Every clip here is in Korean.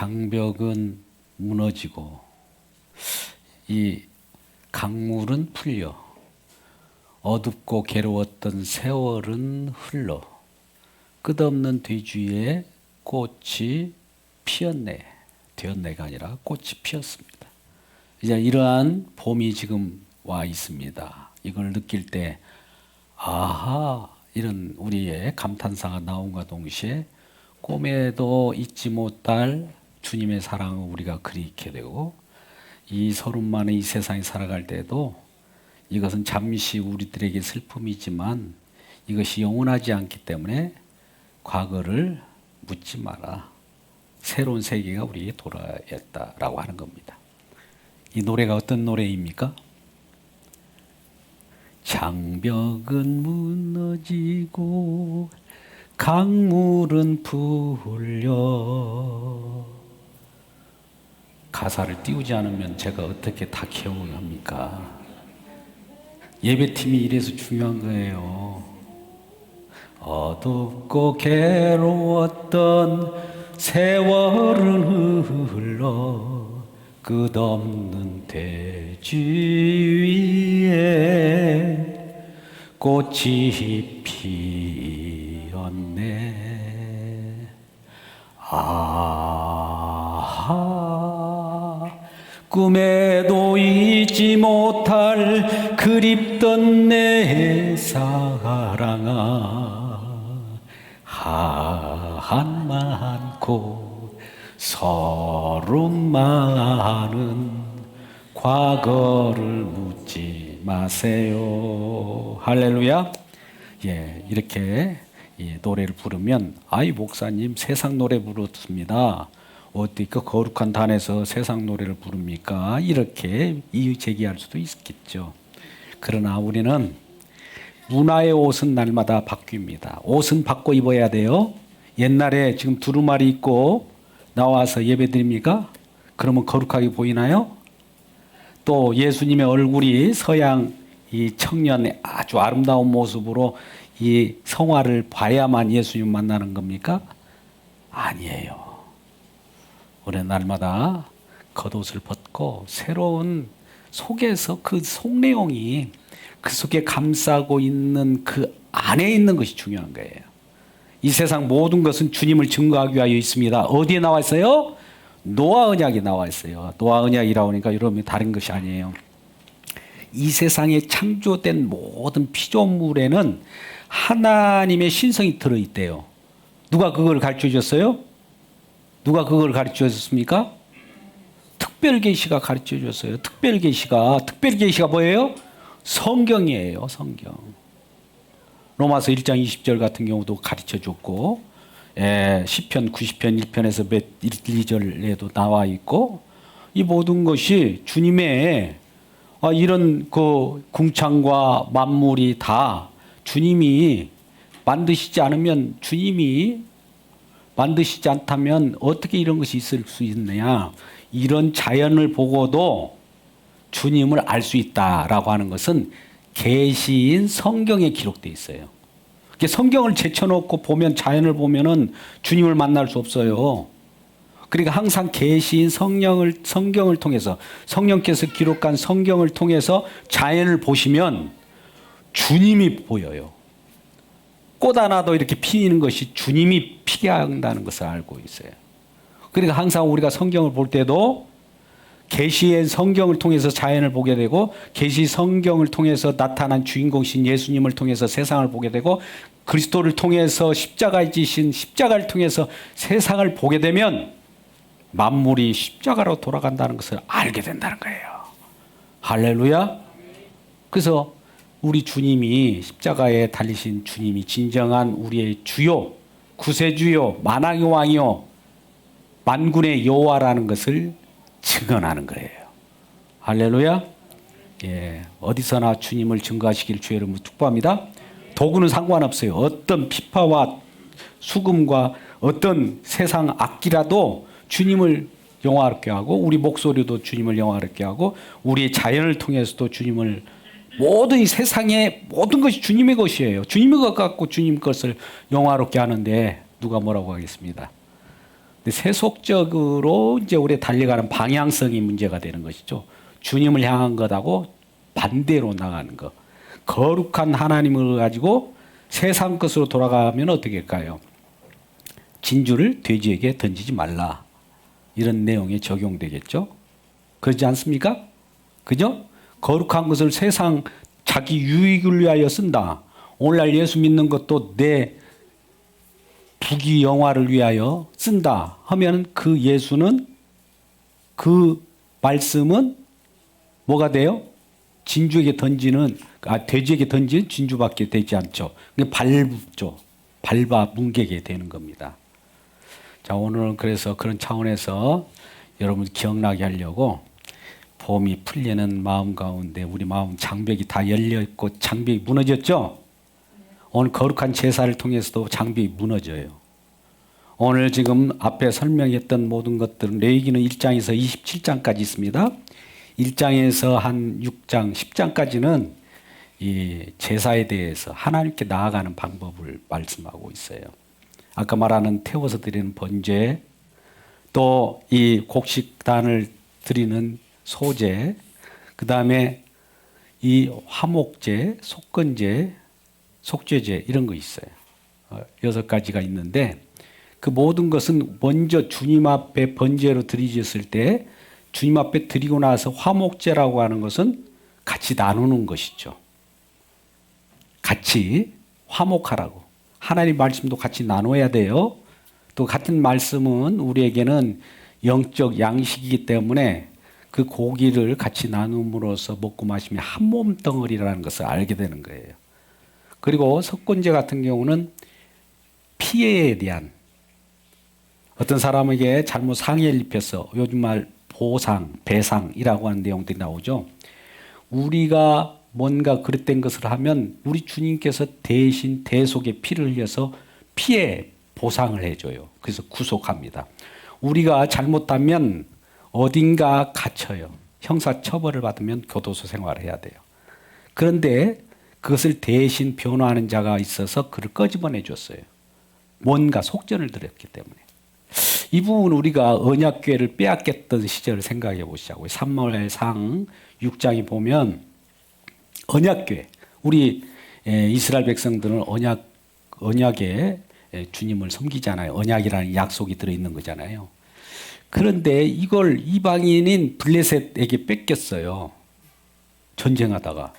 장벽은 무너지고 이 강물은 풀려 어둡고 괴로웠던 세월은 흘러 끝없는 뒤주위에 꽃이 피었네. 되었네가 아니라 꽃이 피었습니다. 이제 이러한 봄이 지금 와 있습니다. 이걸 느낄 때 아하 이런 우리의 감탄사가 나온과 동시에 꿈에도 잊지 못할 주님의 사랑을 우리가 그리게 되고 이 서른만의 이 세상에 살아갈 때도 이것은 잠시 우리들에게 슬픔이지만 이것이 영원하지 않기 때문에 과거를 묻지 마라. 새로운 세계가 우리에게 돌아왔다라고 하는 겁니다. 이 노래가 어떤 노래입니까? 장벽은 무너지고 강물은 풀려. 가사를 띄우지 않으면 제가 어떻게 다 기억을 합니까? 예배팀이 이래서 중요한 거예요. 어둡고 괴로웠던 세월은 흘러 끝없는 대지 위에 꽃이 피었네. 아하 꿈에도 잊지 못할 그립던 내 사랑아 한 많고 서름 많은 과거를 묻지 마세요. 할렐루야. 예, 이렇게 노래를 부르면 아이 목사님 세상 노래 부르습니다. 어떻게 그 거룩한 단에서 세상 노래를 부릅니까? 이렇게 이의 제기할 수도 있겠죠. 그러나 우리는 문화의 옷은 날마다 바뀝니다. 옷은 바꿔 입어야 돼요. 옛날에 지금 두루마리 입고 나와서 예배 드립니까? 그러면 거룩하게 보이나요? 또 예수님의 얼굴이 서양 이 청년의 아주 아름다운 모습으로 이 성화를 봐야만 예수님 만나는 겁니까? 아니에요. 우리는 날마다 겉옷을 벗고 새로운 속에서 그 속내용이 그 속에 감싸고 있는 그 안에 있는 것이 중요한 거예요. 이 세상 모든 것은 주님을 증거하기 위하여 있습니다. 어디에 나와 있어요? 노아 언약에 나와 있어요. 노아 언약이라고 하니까 여러분이 다른 것이 아니에요. 이 세상에 창조된 모든 피조물에는 하나님의 신성이 들어있대요. 누가 그걸 가르쳐 줬어요? 누가 그걸 가르쳐 줬습니까? 특별계시가 가르쳐 줬어요. 특별계시가 뭐예요? 성경이에요. 성경. 로마서 1장 20절 같은 경우도 가르쳐 줬고 시편 90편 1편에서 몇 1, 2절에도 나와 있고 이 모든 것이 주님의 이런 그 궁창과 만물이 다 주님이 만드시지 않으면 주님이 만드시지 않다면 어떻게 이런 것이 있을 수 있느냐. 이런 자연을 보고도 주님을 알 수 있다라고 하는 것은 계시인 성경에 기록되어 있어요. 성경을 제쳐놓고 보면 자연을 보면은 주님을 만날 수 없어요. 그러니까 항상 계시인 성경을 통해서 성령께서 기록한 성경을 통해서 자연을 보시면 주님이 보여요. 꽃 하나도 이렇게 피는 것이 주님이 피게 한다는 것을 알고 있어요. 그러니까 항상 우리가 성경을 볼 때도 계시의 성경을 통해서 자연을 보게 되고 계시 성경을 통해서 나타난 주인공이신 예수님을 통해서 세상을 보게 되고 그리스도를 통해서 십자가에 지신 십자가를 통해서 세상을 보게 되면 만물이 십자가로 돌아간다는 것을 알게 된다는 거예요. 할렐루야. 그래서 우리 주님이 십자가에 달리신 주님이 진정한 우리의 주요 구세주요 만왕의 왕이요 만군의 여호와라는 것을 증언하는 거예요. 할렐루야. 예, 어디서나 주님을 증거하시길 주의 이름으로 축복합니다. 도구는 상관없어요. 어떤 피파와 수금과 어떤 세상 악기라도 주님을 영화롭게 하고 우리 목소리도 주님을 영화롭게 하고 우리 자연을 통해서도 주님을 모든 이 세상의 모든 것이 주님의 것이에요. 주님의 것 갖고 주님 것을 영화롭게 하는데 누가 뭐라고 하겠습니다. 근데 세속적으로 이제 우리 달려가는 방향성이 문제가 되는 것이죠. 주님을 향한 것하고 반대로 나가는 것. 거룩한 하나님을 가지고 세상 것으로 돌아가면 어떻게 할까요? 진주를 돼지에게 던지지 말라. 이런 내용이 적용되겠죠. 그렇지 않습니까? 그죠? 거룩한 것을 세상 자기 유익을 위하여 쓴다. 오늘날 예수 믿는 것도 내 부귀 영화를 위하여 쓴다 하면 그 예수는, 그 말씀은 뭐가 돼요? 진주에게 던지는, 돼지에게 던지는 진주밖에 되지 않죠. 밟죠. 밟아 뭉개게 되는 겁니다. 자, 오늘은 그래서 그런 차원에서 여러분 기억나게 하려고 봄이 풀리는 마음 가운데 우리 마음 장벽이 다 열려있고 장벽이 무너졌죠? 오늘 거룩한 제사를 통해서도 장벽이 무너져요. 오늘 지금 앞에 설명했던 모든 것들은 레위기는 1장에서 27장까지 있습니다. 1장에서 한 6장, 10장까지는 이 제사에 대해서 하나님께 나아가는 방법을 말씀하고 있어요. 아까 말하는 태워서 드리는 번제, 또 이 곡식단을 드리는 소제, 그 다음에 이 화목제, 속건제, 속죄제 이런 거 있어요. 6가지가 있는데 그 모든 것은 먼저 주님 앞에 번제로 드리셨을 때 주님 앞에 드리고 나서 화목제라고 하는 것은 같이 나누는 것이죠. 같이 화목하라고. 하나님 말씀도 같이 나눠야 돼요. 또 같은 말씀은 우리에게는 영적 양식이기 때문에 그 고기를 같이 나눔으로써 먹고 마시면 한 몸 덩어리라는 것을 알게 되는 거예요. 그리고 석권제 같은 경우는 피해에 대한, 어떤 사람에게 잘못 상해를 입혀서 요즘 말 보상, 배상이라고 하는 내용들이 나오죠. 우리가 뭔가 그릇된 것을 하면 우리 주님께서 대신 대속의 피를 흘려서 피해 보상을 해줘요. 그래서 구속합니다. 우리가 잘못하면 어딘가 갇혀요. 형사처벌을 받으면 교도소 생활을 해야 돼요. 그런데 그것을 대신 변호하는 자가 있어서 그를 끄집어내 줬어요. 뭔가 속전을 들였기 때문에. 이 부분 우리가 언약궤를 빼앗겼던 시절을 생각해 보시자고요. 사무엘상 6장에 보면 언약궤, 우리 이스라엘 백성들은 언약에 주님을 섬기잖아요. 언약이라는 약속이 들어있는 거잖아요. 그런데 이걸 이방인인 블레셋에게 뺏겼어요. 전쟁하다가.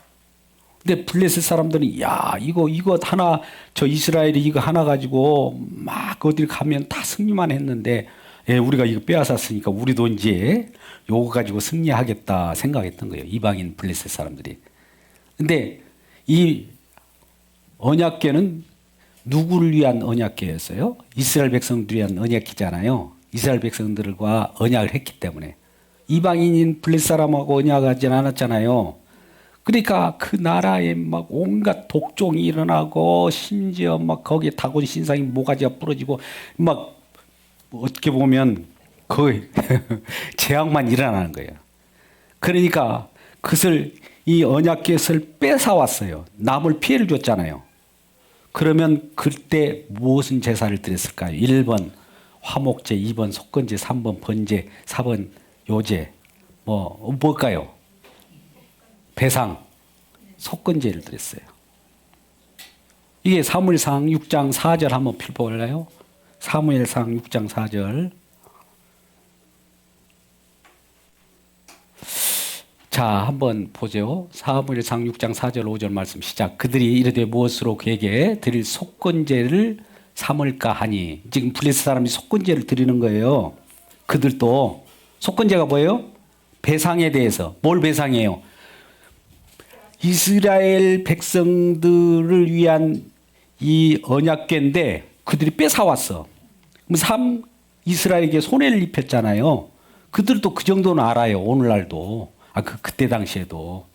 근데 블레셋 사람들은 야 이거 하나, 저 이스라엘이 이거 하나 가지고 막 어딜 가면 다 승리만 했는데 우리가 이거 빼앗았으니까 우리도 이제 요거 가지고 승리하겠다 생각했던 거예요. 이방인 블레셋 사람들이. 근데 이 언약궤는 누구를 위한 언약궤였어요? 이스라엘 백성들을 위한 언약궤잖아요. 이스라엘 백성들과 언약을 했기 때문에. 이방인인 블레셋 사람하고 언약하지 않았잖아요. 그러니까 그 나라에 막 온갖 독종이 일어나고 심지어 막 거기에 다곤 신상이 모가지가 부러지고 막 어떻게 보면 거의 재앙만 일어나는 거예요. 그러니까 그것을 이 언약궤를 뺏어왔어요. 남을 피해를 줬잖아요. 그러면 그때 무엇은 제사를 드렸을까요? 1번 화목제, 2번 속건제, 3번 번제, 4번 요제. 뭘까요? 배상, 속건제를 드렸어요. 이게 사무엘상 6장 4절 한번 펴볼래요? 사무엘상 6장 4절. 자, 한번 보죠. 사무엘상 6장 4절 5절 말씀 시작. 그들이 이르되 무엇으로 그에게 드릴 속건제를 삼을까 하니. 지금 블레셋 사람이 속건제를 드리는 거예요. 그들도 속건제가 뭐예요? 배상에 대해서. 뭘 배상해요? 이스라엘 백성들을 위한 이 언약궤인데 그들이 뺏어왔어. 그럼 이스라엘에게 손해를 입혔잖아요. 그들도 그 정도는 알아요. 오늘날도. 그때 당시에도.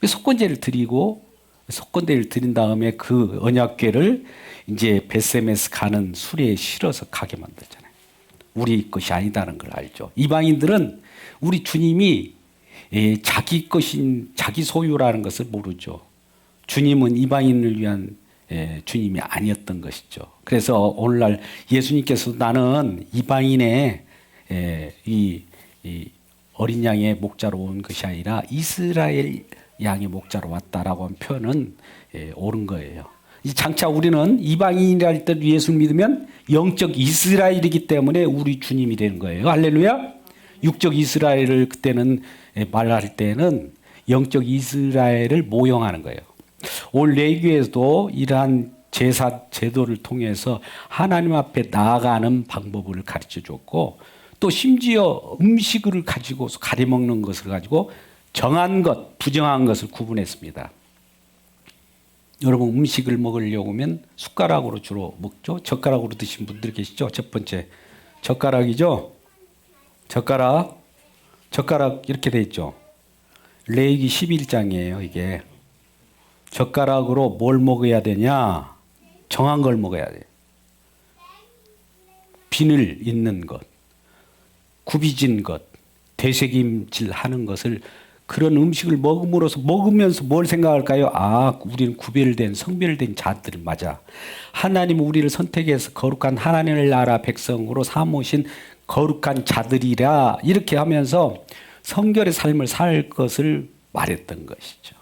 속건제를 드리고 속건제를 드린 다음에 그 언약궤를 이제 베세메스 가는 수레에 실어서 가게 만들잖아요. 우리 것이 아니다는 걸 알죠. 이방인들은 우리 주님이 자기 것인 자기 소유라는 것을 모르죠. 주님은 이방인을 위한 주님이 아니었던 것이죠. 그래서 오늘날 예수님께서 나는 이방인의 이 어린 양의 목자로 온 것이 아니라 이스라엘 양의 목자로 왔다라고 하는 표현은 옳은 거예요. 장차 우리는 이방인이랄 때 예수를 믿으면 영적 이스라엘이기 때문에 우리 주님이 되는 거예요. 할렐루야. 육적 이스라엘을 그때는 말할 때는 영적 이스라엘을 모형하는 거예요. 오늘 레위기에서도 이러한 제사 제도를 통해서 하나님 앞에 나아가는 방법을 가르쳐 줬고, 또 심지어 음식을 가지고 가려 먹는 것을 가지고 정한 것, 부정한 것을 구분했습니다. 여러분 음식을 먹으려고 하면 숟가락으로 주로 먹죠. 젓가락으로 드신 분들 계시죠. 첫 번째 젓가락이죠. 젓가락 이렇게 돼 있죠. 레위기 11장이에요. 이게 젓가락으로 뭘 먹어야 되냐? 정한 걸 먹어야 돼. 비늘 있는 것, 굽이진 것, 되새김질 하는 것을, 그런 음식을 먹으면서 뭘 생각할까요? 아, 우리는 구별된 성별된 자들 맞아. 하나님 우리를 선택해서 거룩한 하나님의 나라 백성으로 삼으신 거룩한 자들이라, 이렇게 하면서 성결의 삶을 살 것을 말했던 것이죠.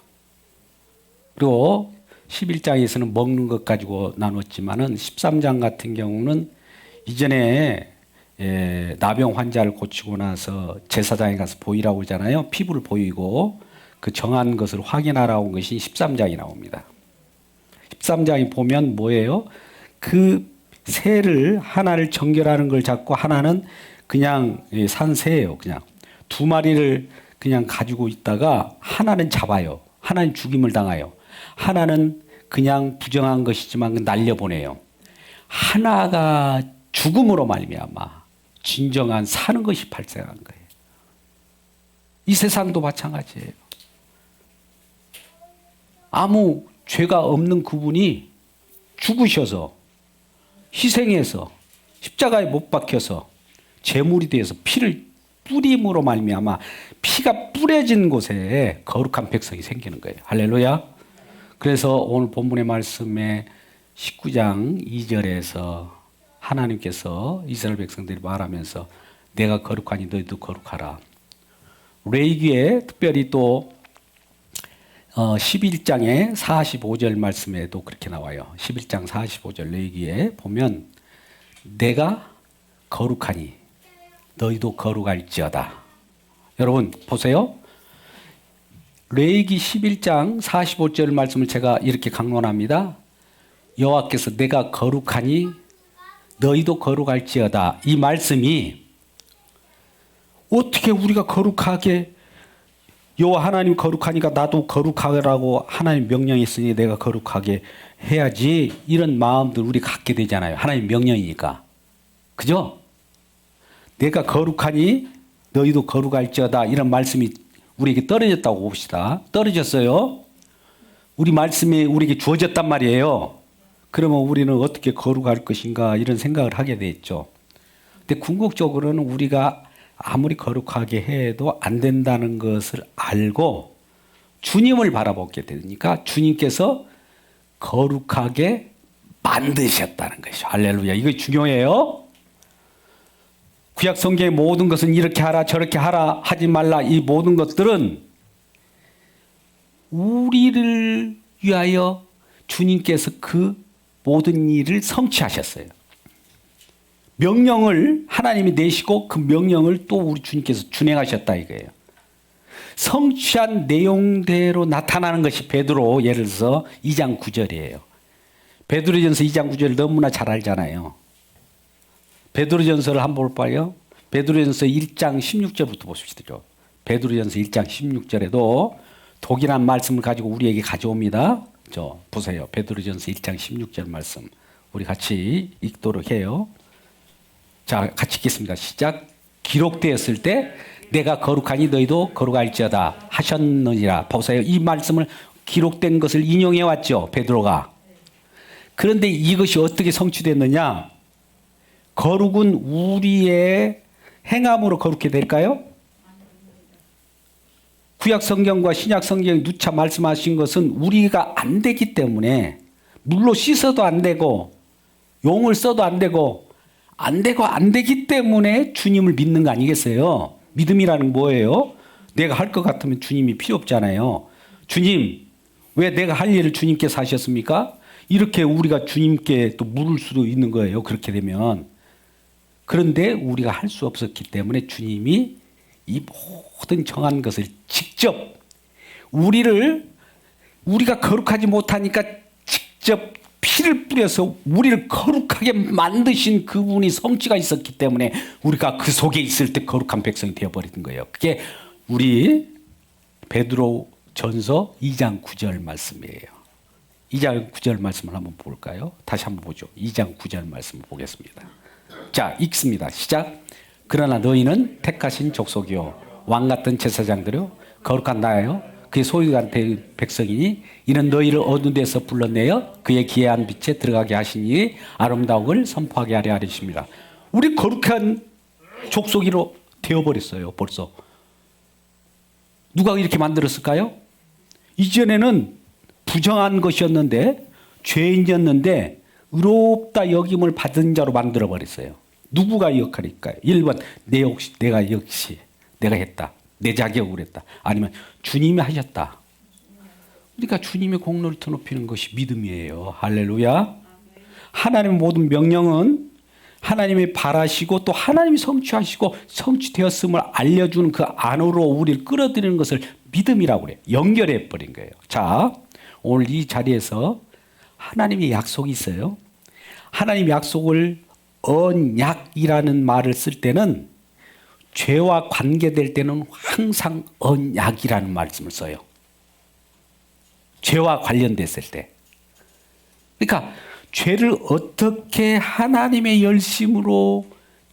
그리고 11장에서는 먹는 것 가지고 나눴지만은 13장 같은 경우는 이전에 나병 환자를 고치고 나서 제사장에 가서 보이라고 하잖아요. 피부를 보이고 그 정한 것을 확인하라고 한 것이 13장이 나옵니다. 13장이 보면 뭐예요? 그 새를 하나를 정결하는 걸 잡고, 하나는 그냥 산 새예요. 그냥 두 마리를 그냥 가지고 있다가 하나는 잡아요. 하나는 죽임을 당해요. 하나는 그냥 부정한 것이지만 날려보내요. 하나가 죽음으로 말미암아 진정한 사는 것이 발생한 거예요. 이 세상도 마찬가지예요. 아무 죄가 없는 그분이 죽으셔서, 희생해서, 십자가에 못 박혀서 제물이 되어서 피를 뿌림으로 말미암아 피가 뿌려진 곳에 거룩한 백성이 생기는 거예요. 할렐루야. 그래서 오늘 본문의 말씀에 19장 2절에서 하나님께서 이스라엘 백성들이 말하면서 내가 거룩하니 너희도 거룩하라. 레위기에 특별히 또 11장의 45절 말씀에도 그렇게 나와요. 11장 45절 레위기에 보면 내가 거룩하니 너희도 거룩할지어다. 여러분 보세요. 레위기 11장 45절 말씀을 제가 이렇게 강론합니다. 여호와께서 내가 거룩하니 너희도 거룩할지어다. 이 말씀이 어떻게 우리가 거룩하게, 여호와 하나님 거룩하니까 나도 거룩하라고 하나님 명령했으니 내가 거룩하게 해야지, 이런 마음들 우리 갖게 되잖아요. 하나님 명령이니까. 그죠? 내가 거룩하니 너희도 거룩할지어다, 이런 말씀이 우리에게 떨어졌다고 봅시다. 떨어졌어요. 우리 말씀이 우리에게 주어졌단 말이에요. 그러면 우리는 어떻게 거룩할 것인가, 이런 생각을 하게 됐죠. 근데 궁극적으로는 우리가 아무리 거룩하게 해도 안 된다는 것을 알고 주님을 바라보게 되니까 주님께서 거룩하게 만드셨다는 것이죠. 할렐루야. 이거 중요해요. 구약 성경의 모든 것은 이렇게 하라 저렇게 하라 하지 말라, 이 모든 것들은 우리를 위하여 주님께서 그 모든 일을 성취하셨어요. 명령을 하나님이 내시고 그 명령을 또 우리 주님께서 준행하셨다 이거예요. 성취한 내용대로 나타나는 것이 베드로, 예를 들어서 2장 9절이에요. 베드로전서 2장 9절 너무나 잘 알잖아요. 베드로전서를 한번 볼까요? 베드로전서 1장 16절부터 보십시오. 베드로전서 1장 16절에도 독일한 말씀을 가지고 우리에게 가져옵니다. 보세요. 베드로전서 1장 16절 말씀 우리 같이 읽도록 해요. 자, 같이 읽겠습니다. 시작. 기록되었을 때 내가 거룩하니 너희도 거룩할지어다 하셨느니라. 보세요. 이 말씀을 기록된 것을 인용해 왔죠. 베드로가. 그런데 이것이 어떻게 성취됐느냐? 거룩은 우리의 행함으로 거룩해 될까요? 구약 성경과 신약 성경이 누차 말씀하신 것은 우리가 안 되기 때문에 물로 씻어도 안 되고 용을 써도 안 되고 안 되기 때문에 주님을 믿는 거 아니겠어요? 믿음이라는 뭐예요? 내가 할 것 같으면 주님이 필요 없잖아요. 주님, 왜 내가 할 일을 주님께서 하셨습니까? 이렇게 우리가 주님께 또 물을 수도 있는 거예요. 그렇게 되면. 그런데 우리가 할 수 없었기 때문에 주님이 이 모든 정한 것을 직접 우리가 거룩하지 못하니까 직접 피를 뿌려서 우리를 거룩하게 만드신 그분이 성취가 있었기 때문에 우리가 그 속에 있을 때 거룩한 백성이 되어버리는 거예요. 그게 우리 베드로 전서 2장 9절 말씀이에요. 2장 9절 말씀을 한번 볼까요? 다시 한번 보죠. 2장 9절 말씀을 보겠습니다. 자, 읽습니다. 시작. 그러나 너희는 택하신 족속이요 왕같은 제사장들이요 거룩한 나라요 그의 소유한 백성이니 이는 너희를 어두운 데서 불러내어 그의 기이한 빛에 들어가게 하시니 아름다움을 선포하게 하려 하십니다. 우리 거룩한 족속이로 되어버렸어요. 벌써. 누가 이렇게 만들었을까요? 이전에는 부정한 것이었는데 죄인이었는데 의롭다 여김을 받은 자로 만들어버렸어요. 누구가 역할일까요? 1번 내가 역시 내가 했다. 내 자격으로 했다. 아니면 주님이 하셨다. 그러니까 주님의 공로를 드높이는 것이 믿음이에요. 할렐루야. 하나님의 모든 명령은 하나님이 바라시고 또 하나님이 성취하시고 성취되었음을 알려주는 그 안으로 우리를 끌어들이는 것을 믿음이라고 그래요. 연결해 버린 거예요. 자, 오늘 이 자리에서 하나님의 약속이 있어요. 하나님의 약속을 언약이라는 말을 쓸 때는 죄와 관계될 때는 항상 언약이라는 말씀을 써요. 죄와 관련됐을 때. 그러니까 죄를 어떻게 하나님의 열심으로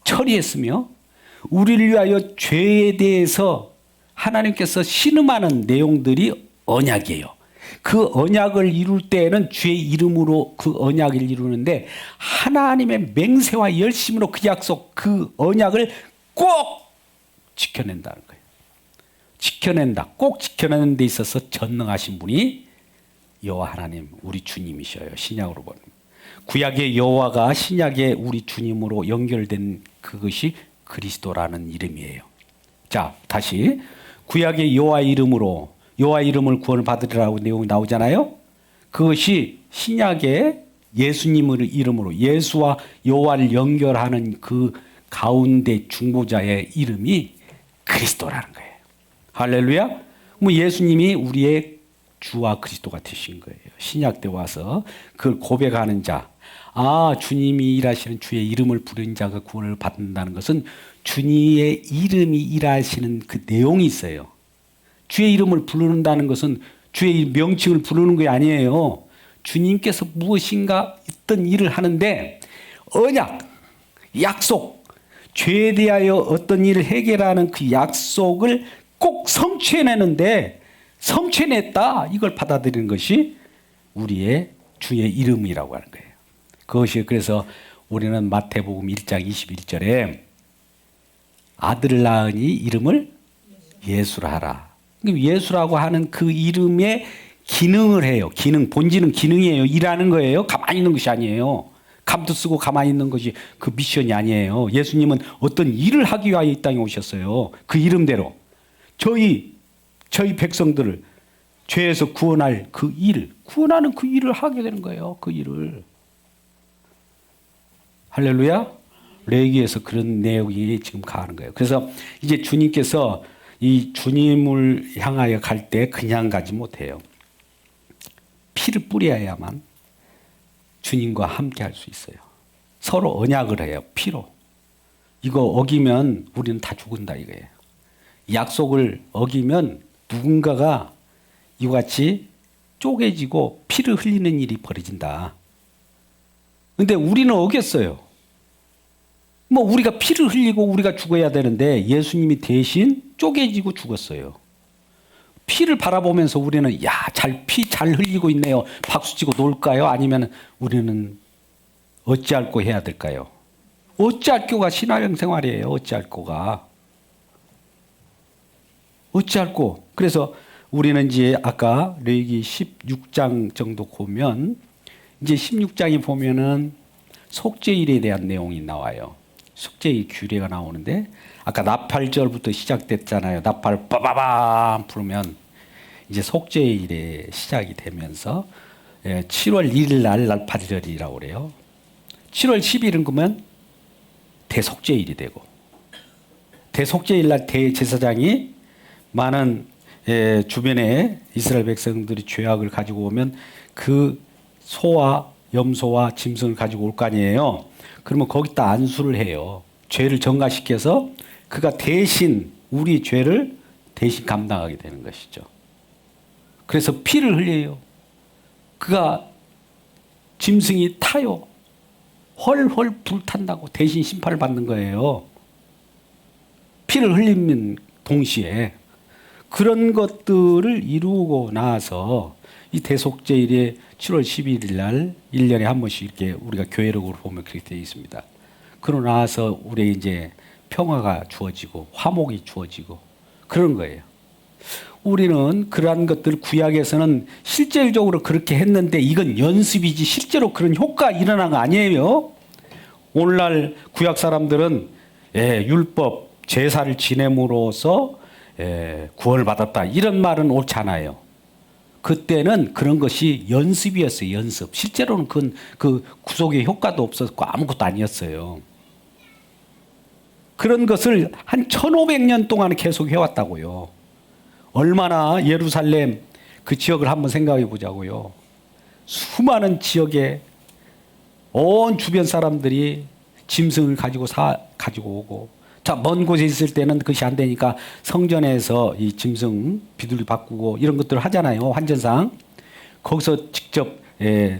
처리했으며 우리를 위하여 죄에 대해서 하나님께서 신음하는 내용들이 언약이에요. 그 언약을 이룰 때에는 주의 이름으로 그 언약을 이루는데 하나님의 맹세와 열심으로 그 약속, 그 언약을 꼭 지켜낸다는 거예요. 지켜낸다. 꼭 지켜내는 데 있어서 전능하신 분이 여호와 하나님, 우리 주님이셔요. 신약으로 보면. 구약의 여호와가 신약의 우리 주님으로 연결된 그것이 그리스도라는 이름이에요. 자, 다시 구약의 여호와 이름으로 여호와 이름을 구원을 받으리라고 내용이 나오잖아요. 그것이 신약의 예수님의 이름으로 예수와 여호와를 연결하는 그 가운데 중보자의 이름이 그리스도라는 거예요. 할렐루야. 뭐 예수님이 우리의 주와 그리스도가 되신 거예요. 신약 때 와서 그걸 고백하는 자, 주님이 일하시는 주의 이름을 부르는 자가 구원을 받는다는 것은 주님의 이름이 일하시는 그 내용이 있어요. 주의 이름을 부르는다는 것은 주의 명칭을 부르는 게 아니에요. 주님께서 무엇인가 어떤 일을 하는데 언약, 약속, 죄에 대하여 어떤 일을 해결하는 그 약속을 꼭 성취해내는데 성취해냈다. 이걸 받아들이는 것이 우리의 주의 이름이라고 하는 거예요. 그것이 그래서 우리는 마태복음 1장 21절에 아들을 낳으니 이름을 예수라 하라. 예수라고 하는 그 이름의 기능을 해요. 기능, 본질은 기능이에요. 일하는 거예요. 가만히 있는 것이 아니에요. 감도 쓰고 가만히 있는 것이 그 미션이 아니에요. 예수님은 어떤 일을 하기 위하여 이 땅에 오셨어요. 그 이름대로. 저희 백성들을 죄에서 구원할 그 일, 구원하는 그 일을 하게 되는 거예요. 그 일을. 할렐루야. 레위기에서 그런 내용이 지금 가는 거예요. 그래서 이제 주님께서 이 주님을 향하여 갈 때 그냥 가지 못해요. 피를 뿌려야만 주님과 함께 할 수 있어요. 서로 언약을 해요. 피로. 이거 어기면 우리는 다 죽는다 이거예요. 약속을 어기면 누군가가 이와 같이 쪼개지고 피를 흘리는 일이 벌어진다. 근데 우리는 어겼어요. 뭐 우리가 피를 흘리고 우리가 죽어야 되는데 예수님이 대신 쪼개지고 죽었어요. 피를 바라보면서 우리는 피 잘 흘리고 있네요. 박수치고 놀까요? 아니면 우리는 어찌할 거 해야 될까요? 어찌할 거가 신앙 생활이에요. 어찌할 거가. 어찌할 거. 그래서 우리는 이제 아까 레위기 16장 정도 보면 이제 16장에 보면은 속죄일에 대한 내용이 나와요. 속죄일 규례가 나오는데 아까 나팔절부터 시작됐잖아요. 나팔 빠바밤 부르면 이제 속죄일에 시작이 되면서 7월 1일 날 나팔절이라고 그래요. 7월 10일은 그러면 대속죄일이 되고 대속죄일 날 대제사장이 많은 주변에 이스라엘 백성들이 죄악을 가지고 오면 그 소와 염소와 짐승을 가지고 올 거 아니에요. 그러면 거기다 안수를 해요. 죄를 전가시켜서 그가 대신 우리 죄를 대신 감당하게 되는 것이죠. 그래서 피를 흘려요. 그가 짐승이 타요. 헐헐 불탄다고 대신 심판을 받는 거예요. 피를 흘리는 동시에 그런 것들을 이루고 나서 이 대속죄일에 7월 11일 날 1년에 한 번씩 이렇게 우리가 교회록으로 보면 그렇게 되어 있습니다. 그러고 나서 우리 이제 평화가 주어지고 화목이 주어지고 그런 거예요. 우리는 그러한 것들 구약에서는 실질적으로 그렇게 했는데 이건 연습이지 실제로 그런 효과가 일어난 거 아니에요. 오늘날 구약 사람들은 율법 제사를 지냄으로써 구원을 받았다 이런 말은 옳지 않아요. 그때는 그런 것이 연습이었어요. 연습. 실제로는 그건 그 구속의 효과도 없었고 아무것도 아니었어요. 그런 것을 한 1500년 동안 계속 해왔다고요. 얼마나 예루살렘 그 지역을 한번 생각해 보자고요. 수많은 지역에 온 주변 사람들이 짐승을 가지고 오고 자, 먼 곳에 있을 때는 그것이 안 되니까 성전에서 이 짐승 비둘기 바꾸고 이런 것들을 하잖아요. 환전상. 거기서 직접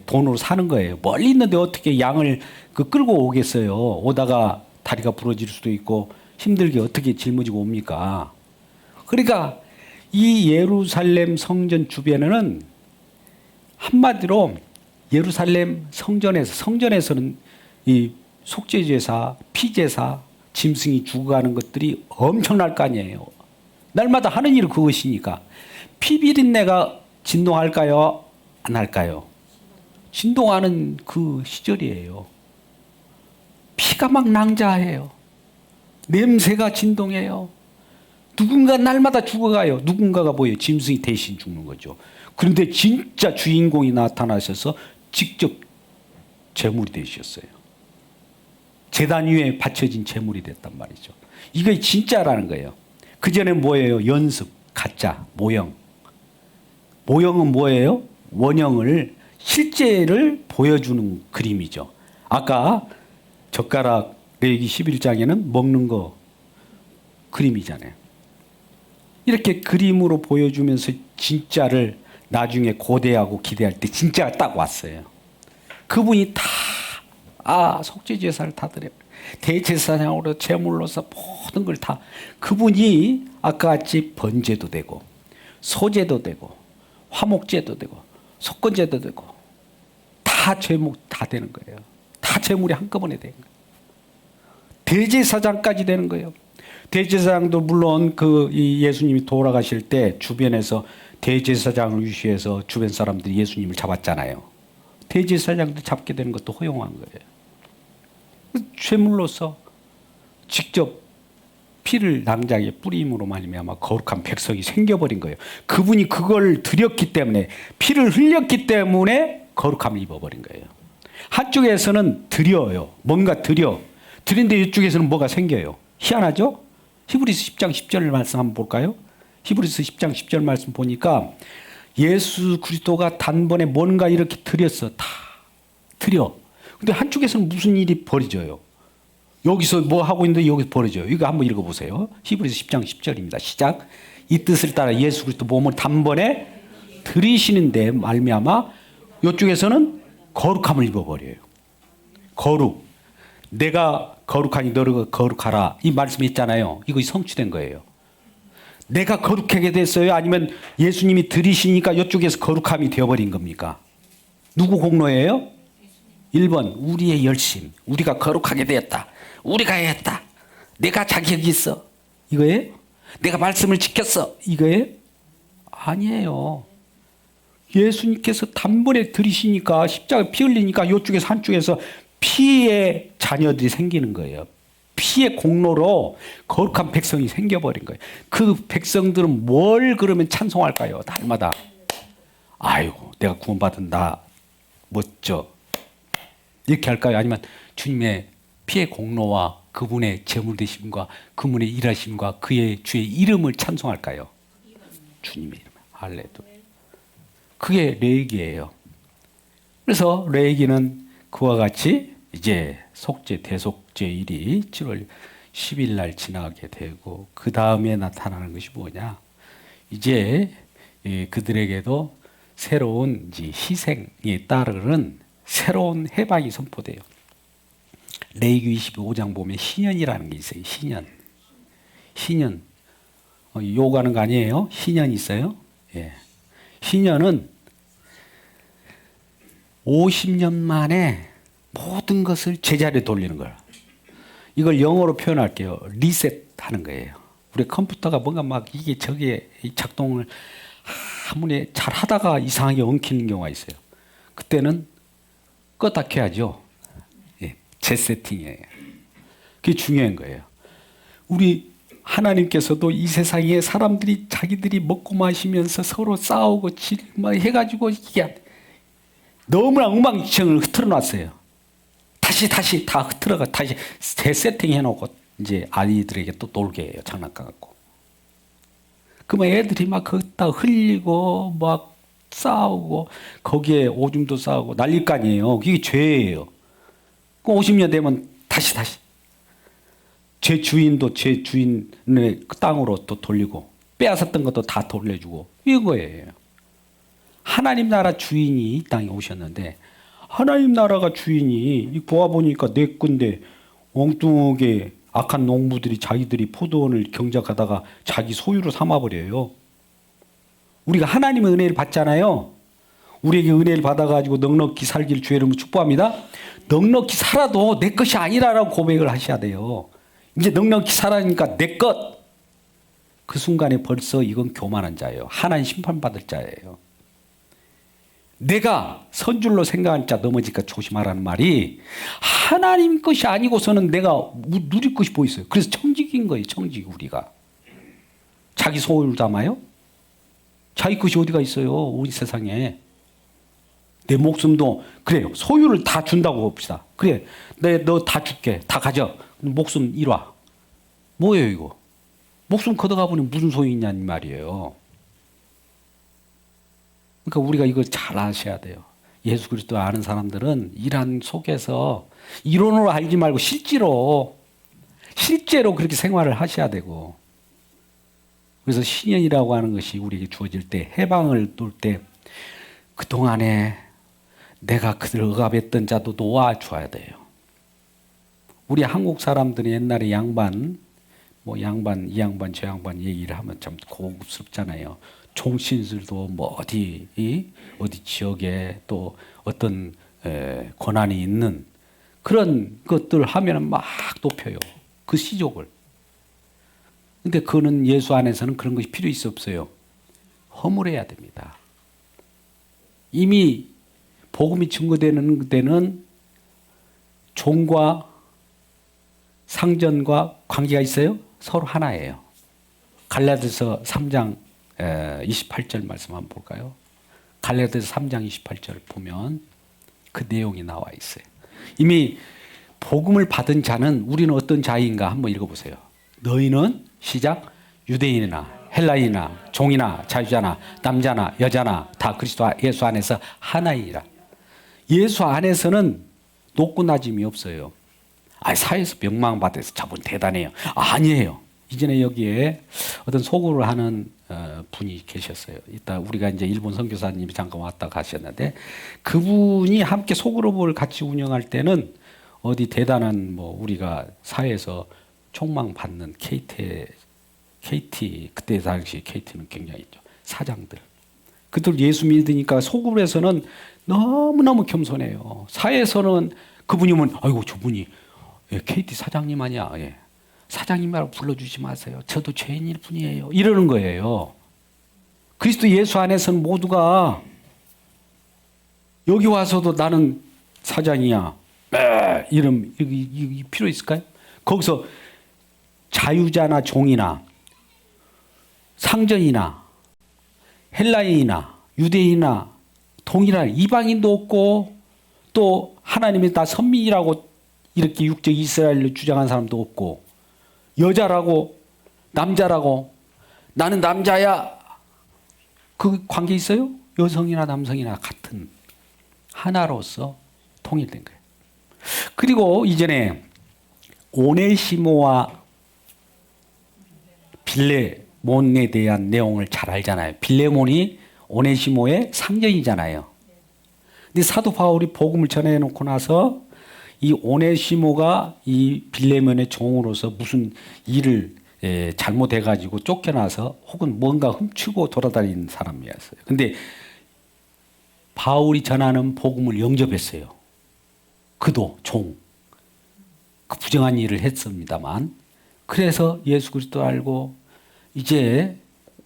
돈으로 사는 거예요. 멀리 있는데 어떻게 양을 끌고 오겠어요. 오다가 다리가 부러질 수도 있고 힘들게 어떻게 짊어지고 옵니까. 그러니까 이 예루살렘 성전 주변에는 한마디로 예루살렘 성전에서는 이 속죄제사, 피제사, 짐승이 죽어가는 것들이 엄청날 거 아니에요. 날마다 하는 일은 그것이니까. 피비린내가 진동할까요? 안 할까요? 진동하는 그 시절이에요. 피가 막 낭자해요. 냄새가 진동해요. 누군가 날마다 죽어가요. 누군가가 뭐예요? 짐승이 대신 죽는 거죠. 그런데 진짜 주인공이 나타나셔서 직접 제물이 되셨어요. 제단 위에 바쳐진 제물이 됐단 말이죠. 이게 진짜라는 거예요. 그전에 뭐예요? 연습, 가짜, 모형. 모형은 뭐예요? 원형을, 실제를 보여주는 그림이죠. 아까 젓가락 레위기 11장에는 먹는 거 그림이잖아요. 이렇게 그림으로 보여주면서 진짜를 나중에 고대하고 기대할 때 진짜가 딱 왔어요. 그분이 다 속죄제사를 다 드려. 대제사장으로 제물로서 모든 걸 다 그분이 아까 같이 번제도 되고 소제도 되고 화목제도 되고 속건제도 되고 다 제목 다 되는 거예요. 다 제물이 한꺼번에 되는 거예요. 대제사장까지 되는 거예요. 대제사장도 물론 이 예수님이 돌아가실 때 주변에서 대제사장을 위시해서 주변 사람들이 예수님을 잡았잖아요. 대제사장도 잡게 되는 것도 허용한 거예요. 죄물로서 직접 피를 낭자에 뿌림으로 말미암아 거룩한 백성이 생겨버린 거예요. 그분이 그걸 드렸기 때문에 피를 흘렸기 때문에 거룩함을 입어버린 거예요. 한쪽에서는 드려요. 뭔가 드린데 이쪽에서는 뭐가 생겨요. 희한하죠? 히브리서 10장 10절 말씀 한번 볼까요? 히브리서 10장 10절 말씀 보니까 예수 그리스도가 단번에 뭔가 이렇게 드렸어. 다 드려. 근데 한쪽에서는 무슨 일이 벌어져요. 여기서 뭐 하고 있는데 여기서 벌어져요. 이거 한번 읽어보세요. 히브리서 10장 10절입니다. 시작. 이 뜻을 따라 예수 그리스도 몸을 단번에 들이시는데 말미암아 이쪽에서는 거룩함을 입어버려요. 거룩. 내가 거룩하니 너를 거룩하라. 이 말씀이 있잖아요. 이것이 성취된 거예요. 내가 거룩하게 됐어요? 아니면 예수님이 들이시니까 이쪽에서 거룩함이 되어버린 겁니까? 누구 공로예요? 1번 우리의 열심. 우리가 거룩하게 되었다. 우리가 했다. 내가 자격이 있어. 이거예요? 내가 말씀을 지켰어. 이거예요? 아니에요. 예수님께서 단번에 들이시니까 십자가 피 흘리니까 이쪽에서 한쪽에서 피의 자녀들이 생기는 거예요. 피의 공로로 거룩한 백성이 생겨버린 거예요. 그 백성들은 뭘 그러면 찬송할까요? 날마다 아이고 내가 구원받은 나 멋져 이렇게 할까요? 아니면 주님의 피의 공로와 그분의 제물 되심과 그분의 일하심과 그의 주의 이름을 찬송할까요? 주님의 이름. 할렐루야. 그게 레위기예요. 그래서 레위기는 그와 같이 이제 속죄 대속죄일이 7월 10일 날 지나게 되고 그 다음에 나타나는 것이 뭐냐? 이제 그들에게도 새로운 이제 희생에 따르는 새로운 해방이 선포돼요. 레위기 25장 보면 희년이라는 게 있어요. 희년. 희년. 요구하는 거 아니에요? 희년이 있어요. 예. 희년은 50년 만에 모든 것을 제자리에 돌리는 거야. 이걸 영어로 표현할게요. 리셋하는 거예요. 우리 컴퓨터가 뭔가 막 이게 저게 작동을 아무리 잘 하다가 이상하게 엉키는 경우가 있어요. 그때는 껐다 켜야죠. 예, 재세팅이에요. 그게 중요한 거예요. 우리 하나님께서도 이 세상에 사람들이 자기들이 먹고 마시면서 서로 싸우고 막 해가지고 이게 너무나 엉망진창을 흐트러 놨어요. 다시 다 흐트러가 다시 재세팅 해놓고 이제 아이들에게 또 놀게 해요. 장난감 갖고. 그러면 애들이 막 거기다 흘리고 막 싸우고 거기에 오줌도 싸우고 난릴 거 아니에요. 그게 죄예요. 50년 되면 다시 제 주인도 제 주인의 그 땅으로 또 돌리고 빼앗았던 것도 다 돌려주고 이거예요. 하나님 나라 주인이 이 땅에 오셨는데 하나님 나라가 주인이 보아보니까 내 건데 엉뚱하게 악한 농부들이 자기들이 포도원을 경작하다가 자기 소유로 삼아버려요. 우리가 하나님의 은혜를 받잖아요. 우리에게 은혜를 받아가지고 넉넉히 살기를 주의 이름으로 축복합니다. 넉넉히 살아도 내 것이 아니라라고 고백을 하셔야 돼요. 이제 넉넉히 살아니까 내 것. 그 순간에 벌써 이건 교만한 자예요. 하나님 심판받을 자예요. 내가 선줄로 생각한 자 넘어질까 조심하라는 말이 하나님 것이 아니고서는 내가 누릴 것이 뭐 있어요. 그래서 청직인 거예요. 청직 우리가. 자기 소유를 담아요? 자기 것이 어디가 있어요. 우리 세상에. 내 목숨도 그래요. 소유를 다 준다고 봅시다. 그래 너 다 줄게. 다 가져. 목숨 잃어. 뭐예요 이거. 목숨 걷어가 보니 무슨 소유 있냐는 말이에요. 그러니까 우리가 이걸 잘 아셔야 돼요. 예수 그리스도 아는 사람들은 이란 속에서 이론으로 알지 말고 실제로 그렇게 생활을 하셔야 되고 그래서 신년이라고 하는 것이 우리에게 주어질 때 해방을 돌 때 그동안에 내가 그들을 억압했던 자도 놓아줘야 돼요. 우리 한국 사람들이 옛날에 양반 이 양반 저 양반 얘기를 하면 참 고급스럽잖아요. 종신술도 뭐 어디 지역에 또 어떤 권한이 있는 그런 것들을 하면 막 높여요. 그 시족을. 근데 그거는 예수 안에서는 그런 것이 필요 있어 없어요. 허물해야 됩니다. 이미 복음이 증거되는 데는 종과 상전과 관계가 있어요? 서로 하나예요. 갈라디아서 3장 28절 말씀 한번 볼까요? 갈라디아서 3장 28절 보면 그 내용이 나와 있어요. 이미 복음을 받은 자는 우리는 어떤 자인가 한번 읽어보세요. 너희는 시작 유대인이나 헬라인이나 종이나 자유자나 남자나 여자나 다 그리스도 예수 안에서 하나이라. 예수 안에서는 높고 낮음이 없어요. 사회에서 명망받아서 저분 대단해요. 아니에요. 이전에 여기에 어떤 소구를 하는 분이 계셨어요. 이따 우리가 이제 일본 선교사님이 잠깐 왔다 가셨는데 그분이 함께 소그룹을 같이 운영할 때는 어디 대단한 우리가 사회에서 총망받는 KT 그때 당시 KT는 굉장히 있죠. 사장들. 그들 예수 믿으니까 소그룹에서는 너무너무 겸손해요. 사회에서는 그분이 오면 아이고 저분이 KT 사장님 아니야. 예. 사장님이라고 불러주지 마세요. 저도 죄인일 뿐이에요. 이러는 거예요. 그리스도 예수 안에서는 모두가 여기 와서도 나는 사장이야. 이 필요 있을까요? 거기서 자유자나 종이나 상전이나 헬라인이나 유대인이나 동일한 이방인도 없고 또 하나님이 다 선민이라고 이렇게 육적 이스라엘로 주장한 사람도 없고 여자라고 남자라고 나는 남자야 그 관계 있어요? 여성이나 남성이나 같은 하나로서 통일된 거예요. 그리고 이전에 오네시모와 빌레몬에 대한 내용을 잘 알잖아요. 빌레몬이 오네시모의 상전이잖아요. 근데 사도 바울이 복음을 전해놓고 나서 이 오네시모가 이 빌레몬의 종으로서 무슨 일을 잘못해가지고 쫓겨나서 혹은 뭔가 훔치고 돌아다니는 사람이었어요. 근데 바울이 전하는 복음을 영접했어요. 그도 종. 그 부정한 일을 했습니다만 그래서 예수 그리스도 알고 이제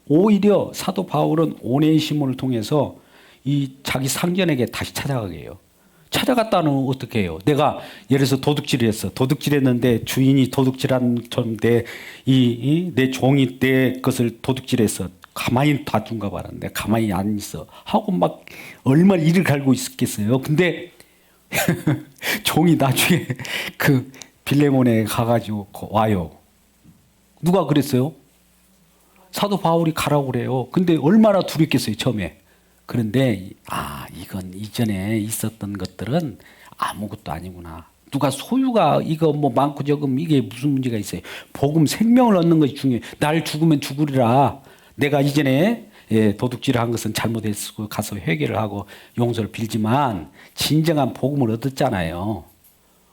오히려 사도 바울은 오네시모를 통해서 이 자기 상전에게 다시 찾아가게 해요. 찾아갔다는 어떻게 해요? 내가 예를 들어서 도둑질을 했어. 도둑질했는데 주인이 도둑질한 내 종이 내 것을 도둑질했어. 가만히 놔둔가 봐라는데 가만히 안 있어. 하고 막 얼마나 이를 갈고 있었겠어요. 근데 종이 나중에 그 빌레몬에 가가지고 와요. 누가 그랬어요? 사도 바울이 가라고 그래요. 근데 얼마나 두렵겠어요, 처음에. 그런데 이건 이전에 있었던 것들은 아무것도 아니구나. 누가 소유가 이거 뭐 많고 적으면 이게 무슨 문제가 있어요. 복음 생명을 얻는 것이 중요해. 날 죽으면 죽으리라. 내가 이전에 도둑질을 한 것은 잘못했고 가서 회개를 하고 용서를 빌지만 진정한 복음을 얻었잖아요.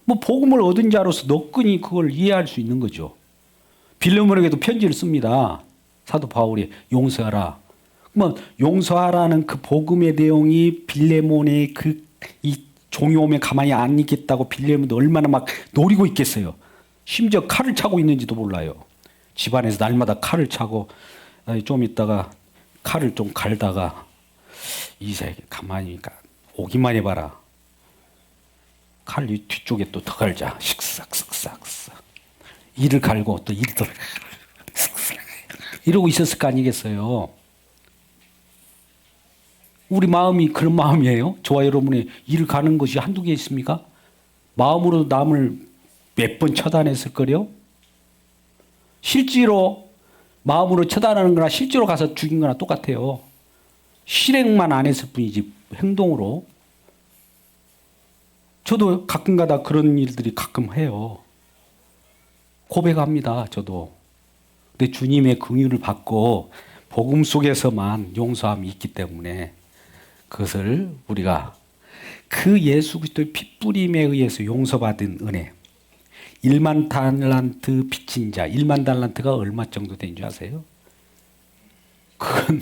뭐 복음을 얻은 자로서 너끈히 그걸 이해할 수 있는 거죠. 빌레몬에게도 편지를 씁니다. 사도 바울이 용서하라. 뭐 용서하라는 그 복음의 내용이 빌레몬의 이 종이 오면 가만히 안 있겠다고 빌레몬도 얼마나 막 노리고 있겠어요. 심지어 칼을 차고 있는지도 몰라요. 집안에서 날마다 칼을 차고 좀 있다가 칼을 좀 갈다가 이 새끼 가만히 오기만 해봐라. 칼 뒤쪽에 또 더 갈자. 쓱싹쓱싹. 이를 갈고 또 이를 더 이러고 있었을 거 아니겠어요. 우리 마음이 그런 마음이에요. 저와 여러분의 이를 가는 것이 한두 개 있습니까? 마음으로 남을 몇 번 처단했을 거요? 실제로 마음으로 처단하는 거나 실제로 가서 죽인 거나 똑같아요. 실행만 안 했을 뿐이지 행동으로. 저도 가끔가다 그런 일들이 가끔 해요. 고백합니다. 저도. 근데 주님의 긍휼을 받고 복음 속에서만 용서함이 있기 때문에 그것을 우리가 그 예수 그리스도의 핏부림에 의해서 용서받은 은혜 1만 달란트 빚진 자 1만 달란트가 얼마 정도 되는 줄 아세요? 그건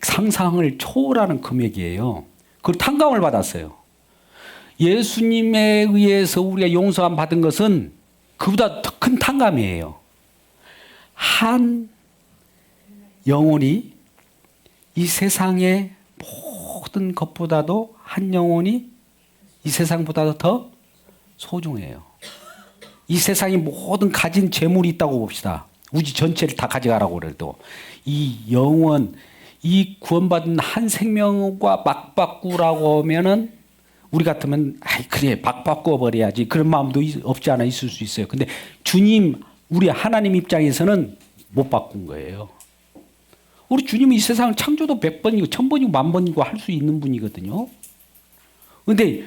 상상을 초월하는 금액이에요. 그걸 탕감을 받았어요. 예수님에 의해서 우리가 용서함 받은 것은 그보다 더 큰 탕감이에요. 한 영혼이 이 세상의 모든 것보다도 한 영혼이 이 세상보다도 더 소중해요. 이 세상이 모든 가진 재물이 있다고 봅시다. 우주 전체를 다 가져가라고 그래도 이 영혼, 이 구원받은 한 생명과 맞바꾸라고 하면은 우리 같으면 그래 막 바꿔버려야지 그런 마음도 없지 않아 있을 수 있어요. 근데 주님 우리 하나님 입장에서는 못 바꾼 거예요. 우리 주님이 이 세상을 창조도 100번이고 1000번이고 10,000번이고 할 수 있는 분이거든요. 근데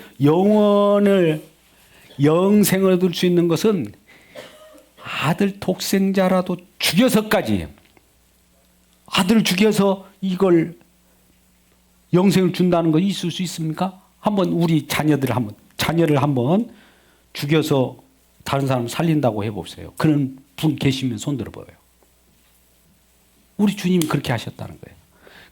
영생을 얻을 수 있는 것은 아들 독생자라도 죽여서까지 아들을 죽여서 이걸 영생을 준다는 거 있을 수 있습니까? 한번 우리 자녀를 한번 죽여서 다른 사람 살린다고 해보세요. 그런 분 계시면 손 들어봐요. 우리 주님이 그렇게 하셨다는 거예요.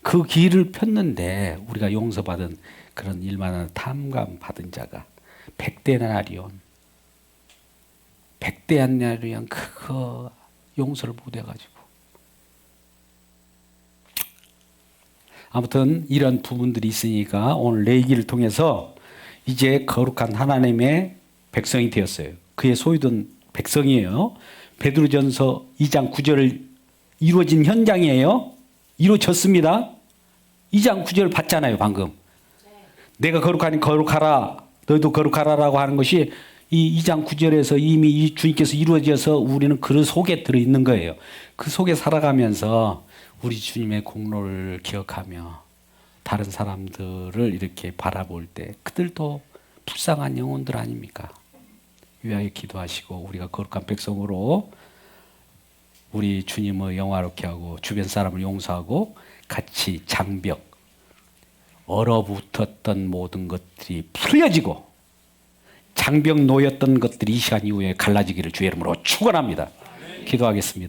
그 길을 폈는데 우리가 용서받은 그런 일만한 탐감 받은 자가 100데나리온 그거 용서를 못 해가지고 아무튼 이런 부분들이 있으니까 오늘 레위기를 통해서 이제 거룩한 하나님의 백성이 되었어요. 그의 소유된 백성이에요. 베드로전서 2장 9절 이루어진 현장이에요. 이루어졌습니다. 2장 9절 봤잖아요, 방금. 내가 거룩하니 거룩하라, 너희도 거룩하라라고 하는 것이 이 2장 9절에서 이미 이 주님께서 이루어져서 우리는 그 속에 들어있는 거예요. 그 속에 살아가면서 우리 주님의 공로를 기억하며 다른 사람들을 이렇게 바라볼 때 그들도 불쌍한 영혼들 아닙니까? 위하여 기도하시고 우리가 거룩한 백성으로 우리 주님을 영화롭게 하고 주변 사람을 용서하고 같이 장벽, 얼어붙었던 모든 것들이 풀려지고 장벽 놓였던 것들이 이 시간 이후에 갈라지기를 주의 이름으로 축원합니다. 기도하겠습니다.